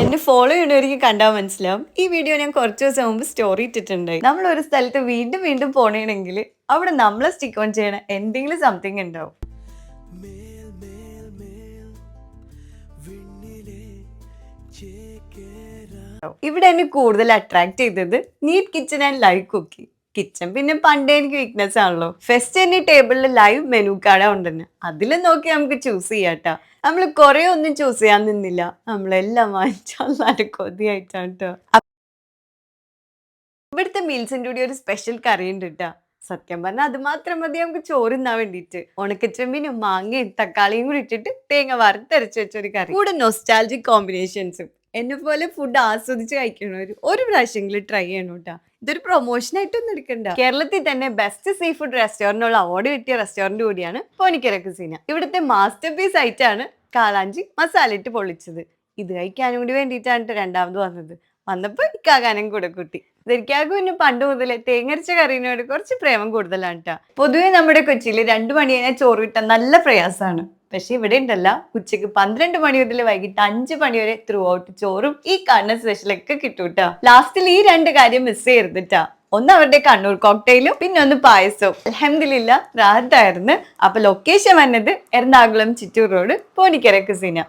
എന്നെ ഫോളോ ചെയ്യണവർക്ക് കണ്ടാൽ മനസ്സിലാവും. ഈ വീഡിയോ ഞാൻ കുറച്ച് ദിവസം മുമ്പ് സ്റ്റോറി ഇട്ടിട്ടുണ്ടായി. നമ്മൾ ഒരു സ്ഥലത്ത് വീണ്ടും വീണ്ടും പോണെങ്കിൽ അവിടെ നമ്മളെ സ്റ്റിക്ക് ഓൺ ചെയ്യണ എന്തെങ്കിലും സംതിങ് ഉണ്ടാവും. ഇവിടെ എന്നെ കൂടുതൽ അട്രാക്ട് ചെയ്തത് neat kitchen and live cooking. Kitchen പിന്നെ പണ്ടേ എനിക്ക് വീക്ക്നെസ് ആണല്ലോ. ഫസ്റ്റ് തന്നെ ടേബിളിൽ ലൈവ് മെനു കാർഡാ ഉണ്ടെന്ന്, അതിൽ നോക്കി നമുക്ക് ചൂസ് ചെയ്യാട്ടാ. നമ്മൾ കുറെ ഒന്നും ചൂസ് ചെയ്യാൻ നിന്നില്ല, നമ്മളെല്ലാം വാങ്ങിച്ചാൽ നല്ല കൊതിയായിട്ടാണ് കേട്ടോ. ഇവിടുത്തെ മീൽസിന്റെ കൂടി ഒരു സ്പെഷ്യൽ കറി ഉണ്ട് കേട്ടാ. സത്യം പറഞ്ഞാൽ അത് മാത്രം മതി നമുക്ക് ചോറിന്നാൻ വേണ്ടിയിട്ട്. ഉണക്കച്ചെമ്പിനും മാങ്ങയും തക്കാളിയും കൂടി ഇട്ടിട്ട് തേങ്ങ വറുത്തരച്ച് വെച്ചൊരു കറി, കൂടെ നൊസ്റ്റാൾജിക് കോമ്പിനേഷൻസും. എന്നെ പോലെ ഫുഡ് ആസ്വദിച്ച് കഴിക്കണവര് ഒരു പ്രാവശ്യമെങ്കിലും ട്രൈ ചെയ്യണം കേട്ടോ. ഇതൊരു പ്രൊമോഷൻ ആയിട്ടൊന്നും എടുക്കണ്ട. കേരളത്തിൽ തന്നെ ബെസ്റ്റ് സീ ഫുഡ് റെസ്റ്റോറന്റിനുള്ള അവാർഡ് കിട്ടിയ റെസ്റ്റോറന്റ് കൂടിയാണ് പോനിക്കര കുസീന. ഇവിടുത്തെ മാസ്റ്റർ പീസ് ആയിട്ടാണ് കാളാഞ്ചി മസാല ഇട്ട് പൊള്ളിച്ചത്. ഇത് കഴിക്കാനും കൂടി വേണ്ടിയിട്ടാണ് രണ്ടാമത് വന്നപ്പോ ഇക്കാകാനും കൂടെ കൂട്ടി. ഇതൊരിക്കാക്കും പിന്നെ പണ്ട് മുതലേ തേങ്ങരച്ച കറീനോട് കുറച്ച് പ്രേമം കൂടുതലാണ് കേട്ടോ. പൊതുവെ നമ്മുടെ കൊച്ചിയിൽ 2 മണി കഴിഞ്ഞാൽ ചോറ് കിട്ടാൻ നല്ല പ്രയാസമാണ്. പക്ഷെ ഇവിടെ ഉണ്ടല്ല, ഉച്ചക്ക് 12 മണി മുതൽ വൈകിട്ട് 5 മണി വരെ ത്രൂ ഔട്ട് ചോറും ഈ കാണുന്ന സ്പെഷ്യലൊക്കെ കിട്ടും കേട്ടോ. ലാസ്റ്റിൽ ഈ 2 കാര്യം മിസ് ചെയ്യരുതിട്ടാ. ഒന്ന് അവരുടെ കണ്ണൂർ കോക്ടെയിലും പിന്നെ ഒന്ന് പായസവും. അൽഹംദുലില്ലാ റാഹത്തായിരുന്നു. അപ്പൊ ലൊക്കേഷൻ വന്നത് എറണാകുളം ചിറ്റൂർ റോഡ് പോനിക്കര കുസീന.